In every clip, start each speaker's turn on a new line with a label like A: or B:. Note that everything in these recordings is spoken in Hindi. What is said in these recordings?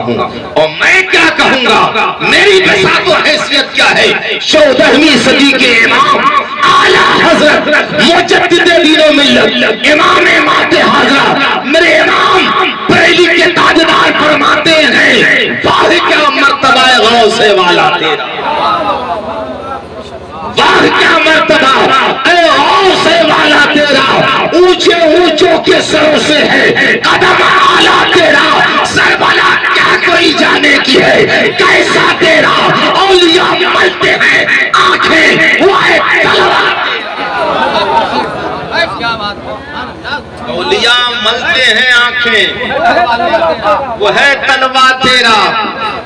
A: और मैं क्या कहूंगा, मेरी बसात और हैसियत क्या है। 14वीं सदी के इमाम आला हजरत मुजद्दिद दीन मिल्लत इमाम माते हाजरा मेरे इमाम बरेली के ताजदार फरमाते हैं, वाह क्या मर्तबा है गौसे वाला तेरा, वाह क्या मर्तबा है गौसे वाला तेरा, ऊंचे ऊंचों के सरों से है कदम आला तेरा, सरबला क्या कोई जाने की है कैसा तेरा, औलिया मलते हैं आंखें वो है तलवार, औलिया मलते हैं आंखें वो है तलवार तेरा।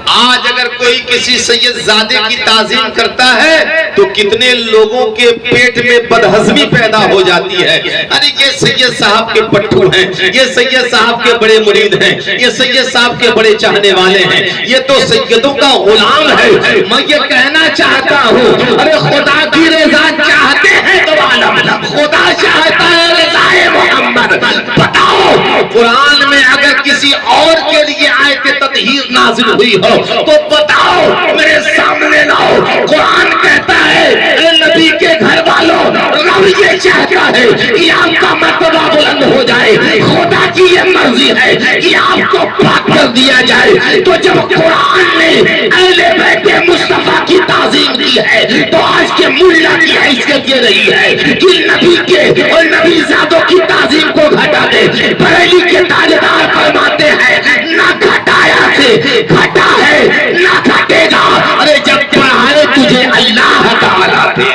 A: आज अगर कोई किसी सैयद ज़ादे की ताज़ीम करता है तो कितने लोगों के पेट में बदहज़मी पैदा हो जाती है। अरे ये सैयद साहब के पट्टू हैं, ये सैयद साहब के बड़े मुरीद हैं, ये सैयद साहब के बड़े चाहने वाले हैं, ये तो सैयदों का गुलाम है। मैं ये कहना चाहता हूँ, अरे खुदा की रज़ा चाहते हैं तो आलम, खुदा चाहता है रज़ाए मोहम्मद। बताओ कुरान में अगर किसी और के लिए आयत तत्हीर नाज़िल हुई हो तो बताओ मेरे सामने लाओ। कुरान कहता है नबी के घर वालों, रब ये चाहता है कि आपका मर्तबा बुलंद हो जाए, खुदा की ये मर्जी है कि आपको पाक कर दिया जाए। तो जब कुरान ने अहले बैत मुस्तफा की ताज़ीम की है तो आज के मुल्ला की हैसियत ये रही है कि नबी के और नबी ज़ादों की ताज़ीम को घटा दे। बरेली के ताजदार फरमाते हैं ना घटाया से घटा है ना घटेगा। अरे जब पढ़ाए तुझे अल्लाह ताला थे,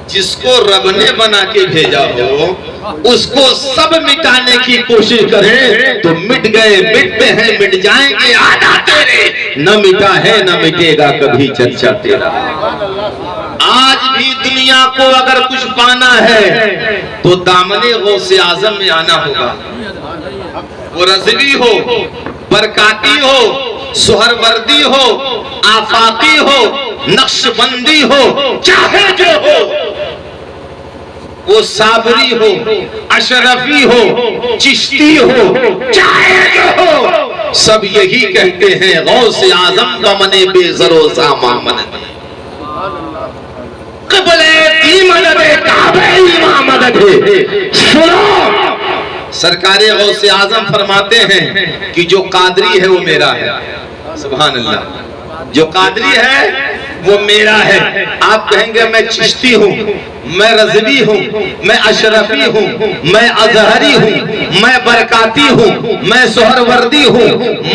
A: जिसको रब ने बना के भेजा हो उसको सब मिटाने की कोशिश करें तो मिट गए, मिटते हैं, मिट जाएंगे आधा तेरे, न मिटा है न मिटेगा कभी चर्चा तेरा। आज भी दुनिया को अगर कुछ पाना है तो दामने गौसे आजम में आना होगा। वो रज़वी हो, बरकाती हो, सुहरवर्दी हो, आफाकी हो, नक्शबंदी हो, चाहे जो हो, वो साबरी हो, अशरफी हो, चिश्ती हो, चाहे जो हो, सब यही कहते हैं गौसे आजम बमने बेज़रो सामान सुनो, सरकारे गौसे आजम फरमाते हैं कि जो कादरी है वो मेरा है। सुभान अल्लाह, जो कादरी है वो मेरा है। आप कहेंगे मैं चिश्ती हूँ, मैं रज़वी हूँ, मैं अशरफी हूँ, मैं अजहरी हूँ, मैं बरकाती हूँ, मैं सोहरवर्दी हूँ,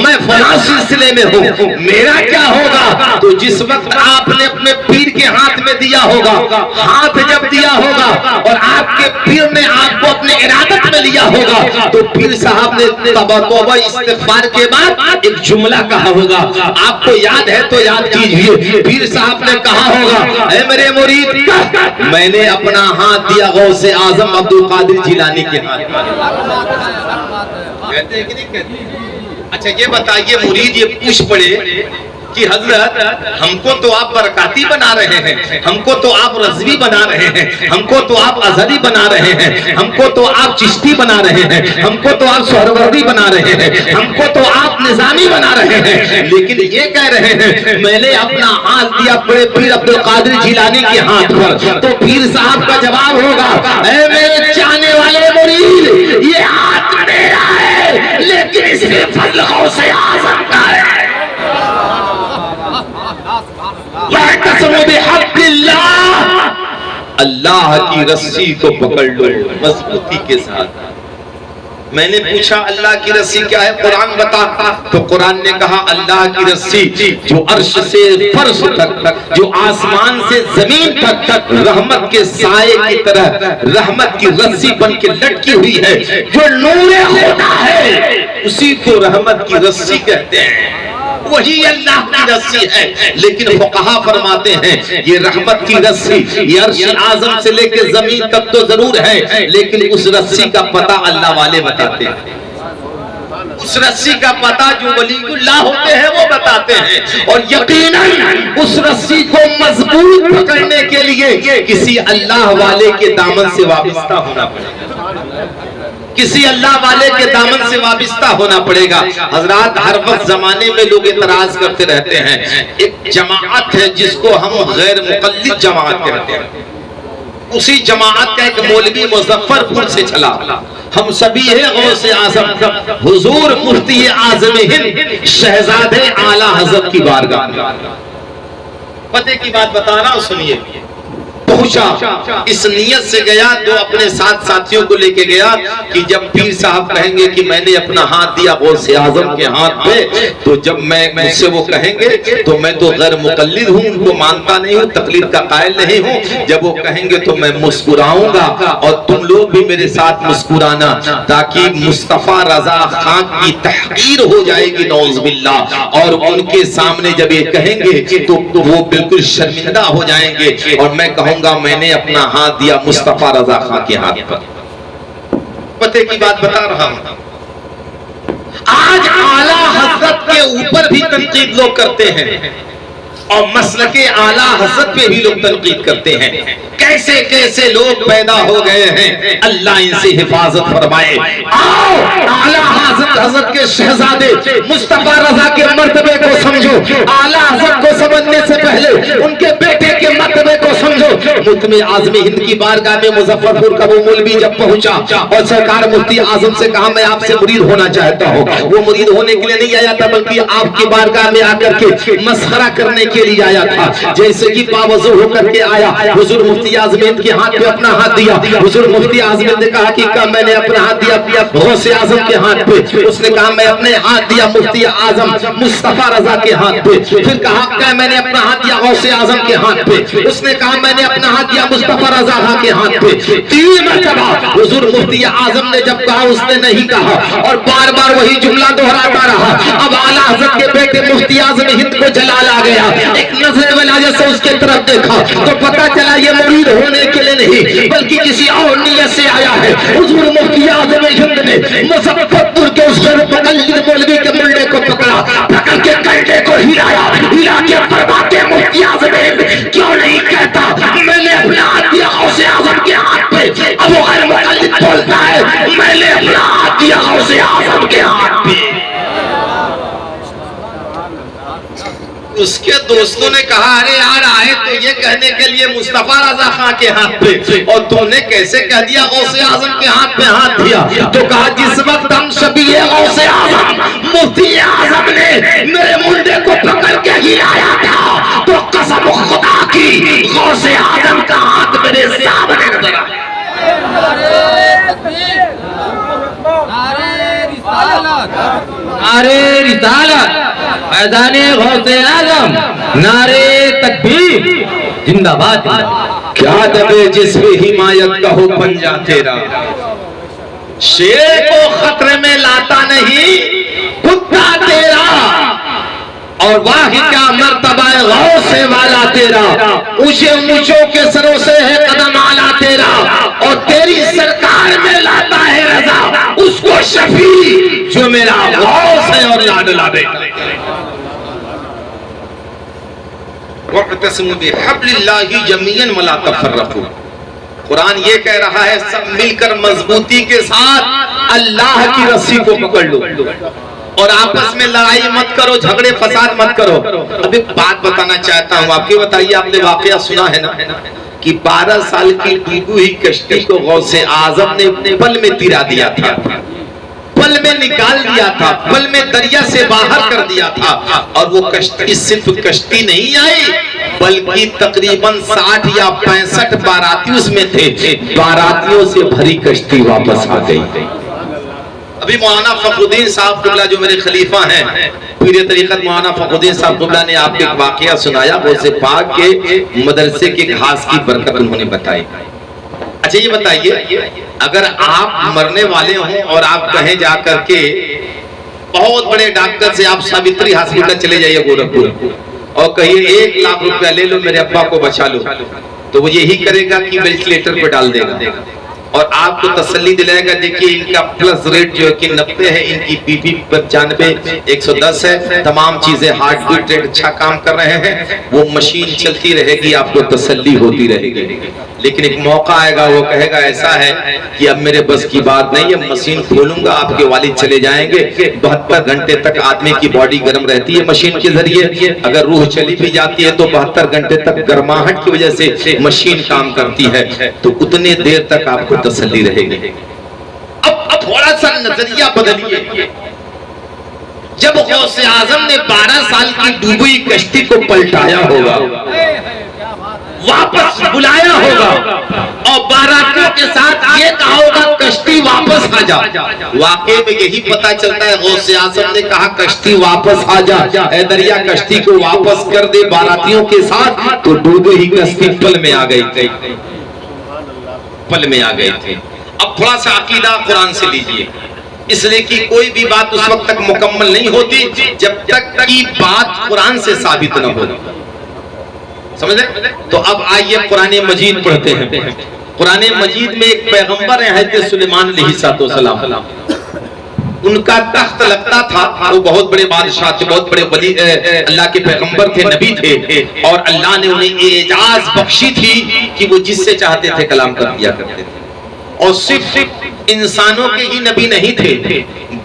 A: मैं फलां सिलसिले में हूँ, मेरा क्या होगा? तो जिस वक्त आपने अपने पीर के हाथ में दिया होगा, हाथ जब दिया होगा और आपके पीर ने आपको अपने इरादत में लिया होगा तो पीर साहब ने तौबा इस्तिग़फ़ार के बाद एक जुमला कहा होगा। आपको याद है तो याद कीजिए। पीर साहब ने कहा होगा, ऐ मेरे मुरीद, मैंने अपना हाथ दिया गौसे आजम अब्दुल कादिर जिलानी के हाथ। कहते हैं कि नहीं कहते? अच्छा ये बताइए, मुरीद ये पूछ पड़े कि हजरत हमको तो आप बरकाती बना रहे हैं, हमको तो आप रज़वी बना रहे हैं, हमको तो आप अज़हरी बना रहे हैं, हमको तो आप चिश्ती बना रहे हैं, हमको तो आप सोहरवर्दी बना रहे हैं, हमको तो आप निज़ामी बना रहे हैं, लेकिन ये कह रहे हैं मैंने अपना हाथ दिया बड़े पीर अब्दुल कादिर जिलानी के हाथ पर। तो पीर साहब का जवाब होगा, ऐ मेरे चाहने वाले मुरीद, ये हाथ मेरा है लेकिन इसमें फज़ल गौसे आज़म का है। अल्लाह की रस्सी को पकड़ लो मजबूती के साथ। मैंने पूछा अल्लाह की रस्सी क्या है, कुरान बता। तो कुरान ने कहा अल्लाह की रस्सी जो अर्श से फर्श तक, जो आसमान से जमीन तक रहमत के साए की तरह रहमत की रस्सी बन के लटकी हुई है, जो नूरे खुदा है उसी को रहमत की रस्सी कहते हैं, वही अल्लाह की रस्सी है। लेकिन फुक़हा फरमाते हैं ये रहमत की रस्सी ये अर्श आज़म से लेकर जमीन तक तो जरूर है, लेकिन उस रस्सी का पता अल्लाह वाले बताते हैं। उस रस्सी का पता जो वलीउल्लाह होते हैं वो बताते हैं। और यकीनन उस रस्सी को मजबूत पकड़ने के लिए किसी अल्लाह वाले के दामन से वाबस्ता होना पड़ेगा। किसी अल्लाह वाले के दामन से वाबिस्ता होना पड़ेगा। हजरात, हर वक्त जमाने में लोग इतराज करते रहते हैं। एक जमात है जिसको हम गैर मुकल्लिद जमात कहते हैं, उसी जमात का एक मौलवी मुजफ्फरपुर से चला। हम सभी है गौसे आजम हुजूर मुफ्ती आजम हिंद शहजादे आला हजरत की बारगाह। पते की बात बता रहा हूं, सुनिए। पहुंचा, इस नियत से गया तो अपने साथ साथियों को लेके गया कि जब पीर साहब कहेंगे कि मैंने अपना हाथ दिया गौसे आजम के हाथ पे, तो जब मैं मुझसे वो कहेंगे तो मैं तो गैर मुकल्लिद हूँ, उनको मानता नहीं हूँ, तकलीद का कायल नहीं हूँ। जब वो कहेंगे तो मैं मुस्कुराऊंगा और तुम लोग भी मेरे साथ मुस्कुराना, ताकि मुस्तफा रजा खान की तहकीर हो जाएगी नौज़ुबिल्लाह। और उनके सामने जब ये कहेंगे तो वो बिल्कुल शर्मिंदा हो जाएंगे और मैं कहूंगा मैंने अपना हाथ दिया मुस्तफा रजा खान के हाथ पर। पते की बात बता रहा हूं। आज आला हजरत के ऊपर भी तनकीद लोग करते हैं और मसलके आला हजरत पे भी लोग तनकीद करते हैं। कैसे कैसे लोग पैदा हो गए हैं, अल्लाह इनसे हिफाजत फरमाए। आओ आला हजरत के शहजादे मुस्तफा रजा के मर्तबे को समझो। आला हजरत को समझने से पहले उनके बेटे के मर्तबे को समझो। मुफ्ती आजम हिंद की बारगाह में मुजफ्फरपुर का वो मौलवी जब पहुंचा और सरकार मुफ्ती आजम से कहा मैं आपसे मुरीद होना चाहता हूँ, वो मुरीद होने के लिए नहीं आया था बल्कि आपकी बारगाह में आकर के मसखरा करने के लिए आया था। जैसे कि बावजू होकर के आया, हुजूर मुफ्ती आजम हिंद के हाथ पे अपना हाथ दिया। हुजूर मुफ्ती आजम हिंद ने कहा कि मैंने अपना हाथ दिया गौसे आजम के हाथ पे। उसने कहा मैं अपने हाथ दिया मुफ्ती आजम मुस्तफा रजा के हाथ पे। फिर कहा मैंने अपना हाथ दिया गौसे आजम के हाथ पे। उसने कहा मैंने अपना हाथ दिया मुस्तफा रजा के हाथ पे। 3 मरतबा हुजूर मुफ्ती आजम ने जब कहा उसने नहीं कहा और बार बार वही जुमला दोहराता रहा। अब आला हजरत के बेटे मुफ्ती आजम हिंद को जलाल आ गया। एक नजर वाला से उसके तरफ देखा तो पता चला ये मुरीद होने के लिए नहीं बल्कि किसी और नियत से आया है। हुजूर मुफ्ती आजम हिंद ने मुजफ्फरपुर के उस मुकल्लिद मौलवी के मुंडे को पकड़ा, पकड़ के कंधे को हिलाया, हिला के फरमाते मुफ्ती आजम हिंद क्यों नहीं कहता मैंने अपना हाथ दिया गौसे आजम के हाथ पे। अब वो गैर मुकल्लिद बोलता है मैंने अपना हाथ दिया गौसे आजम के हाथ पे। उसके दोस्तों ने कहा अरे यार आए तो ये कहने के लिए मुस्तफा रजा खान के हाथ पे और तुमने कैसे कह दिया गौसे आजम के हाथ पे हाथ दिया। तो कहा जिस वक्त हम शबी गौसे आजम मुफ्ती आजम ने मेरे मुंडे को पकड़ के हिलाया था तो कसम खुदा की गौसे आजम का हाथ मेरे सामने नजर आया।
B: नारे रिसालत फैज़ाने गौसे आज़म, नारे तकबीर जिंदाबाद।
A: क्या दबे जिसमें हिमायत का हो पंजा तेरा, शेर को खतरे में लाता नहीं कुत्ता तेरा। और वाह क्या मर्तबा गौसे वाला तेरा, ऊंचे ऊंचों के सरों से है कदम आला तेरा। और तेरी सरकार में लाता है रजा उसको शफी जो मेरा गौस है और लाडला बेटा। वअतसिमू बिहब्लिल्लाहि जमीअन वला तफर्रकू। कुरान ये कह रहा है सब मिलकर मजबूती के साथ अल्लाह की रस्सी को पकड़ लो और आपस में लड़ाई मत करो, झगड़े फसाद मत करो। अभी बात बताना चाहता हूँ आपके, बताइए आपने वाकया सुना है ना कि 12 साल की डूबी हुई कश्ती को गौसे आजम ने पल में तिरा दिया था, पल में निकाल दिया था, पल में दरिया से बाहर कर दिया था। और वो कश्ती सिर्फ कश्ती नहीं आई बल्कि तकरीबन 60 या 65 बाराती उसमें थे। बारातियों से भरी कश्ती वापस आ गई। अभी मौलाना फखरुद्दीन साहब कुबला जो मेरे खलीफा हैं, पीर तरीकत मौलाना फखरुद्दीन साहब कुबला ने आपको एक वाकया सुनाया, गौसे पाक के मदरसे के घास की बरकत उन्होंने बताई। अच्छा ये बताइए अगर आप मरने वाले हों और आप कहें जाकर के बहुत बड़े डॉक्टर से आप सावित्री हॉस्पिटल चले जाइए गोरखपुर और कहिए 1 लाख रुपया ले लो मेरे अब्बा को बचा लो, तो वो यही करेगा कि वेंटिलेटर पर डाल देगा। और आपको तसल्ली दिलाएगा। देखिए इनका प्लस रेट जो है कि 90 है, इनकी बीपी 95 110 है, तमाम चीजें हार्ट बीट रेट अच्छा काम कर रहे हैं। वो मशीन चलती रहेगी, आपको तसल्ली होती रहेगी। लेकिन एक मौका आएगा, वो कहेगा ऐसा है कि अब मेरे बस की बात नहीं है, मशीन खोलूंगा, आपके वालिद चले जाएंगे। 72 घंटे तक आदमी की बॉडी गर्म रहती है मशीन के जरिए। अगर रूह चली भी जाती है तो 72 घंटे तक गर्माहट की वजह से मशीन काम करती है, तो उतने देर तक आपको तसल्ली रहेगी। अब थोड़ा सा नजरिया बदलिए। जब गौसे आजम ने 12 साल की डूबी कश्ती को पलटाया होगा, वापस बुलाया होगा और बारातियों के साथ ये कहा होगा कश्ती वापस आ जा। वाकई में यही पता चलता है, गौसे आजम ने कहा कश्ती वापस आ जा, ऐ दरिया कुश्ती को वापस कर दे बारातियों के साथ। तो डूबे ही कश्ती पल में आ गई थी, पल में आ गए थे। अब थोड़ा सा अकीदा कुरान से लीजिए, इसलिए कि कोई भी बात उस वक्त तक मुकम्मल नहीं होती जब तक की बात कुरान से साबित न हो। समझ रहे? तो अब आइए कुरान मजीद पढ़ते हैं। कुरान मजीद में एक पैगंबर है हज़रत सुलेमान अलैहिस्सलाम, उनका तख्त लगता था। वो बहुत बड़े बादशाह थे, बहुत बड़े वली अल्लाह के पैगंबर थे, नबी थे, और अल्लाह ने उन्हें एजाज बख्शी थी कि वो जिससे चाहते थे कलाम कर दिया करते थे। और सिर्फ इंसानों के ही नबी नहीं थे,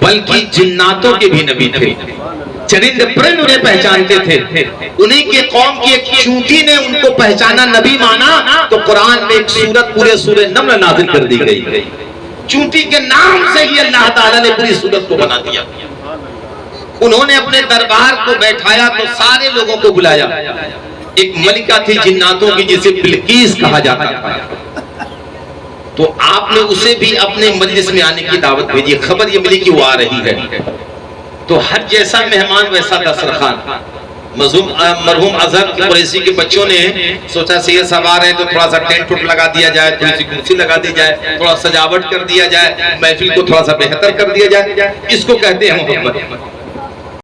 A: बल्कि जिन्नातों के भी नबी थे। चरिंद परिंद उन्हें पहचानते थे। उन्हीं के कौम की एक चूंटी ने उनको पहचाना, नबी माना, तो कुरान में एक सूरत पूरे सूरे नम्र नाज़िल कर दी गई। चूंटी के नाम से ही अल्लाह ताला ने पूरी सूरत को बना दिया। उन्होंने अपने दरबार को बैठाया तो सारे लोगों को बुलाया। एक मलिका थी जिन्नातों की जिसे बिल्कीस कहा जाता था, तो आपने उसे भी अपने मजलिस में आने की दावत भेजी। खबर ये मिली कि वो आ रही है, तो हर जैसा मेहमान वैसा दस्तरखान। मरहूम अजहर कुरैशी के बच्चों ने सोचा सैयद साहब आ रहे हैं तो थोड़ा सा टेंट उट लगा दिया जाए, थोड़ी सी कुर्सी लगा दी जाए, थोड़ा सजावट कर दिया जाए, महफिल को थोड़ा सा बेहतर कर दिया जाए। इसको कहते हैं मोहब्बत।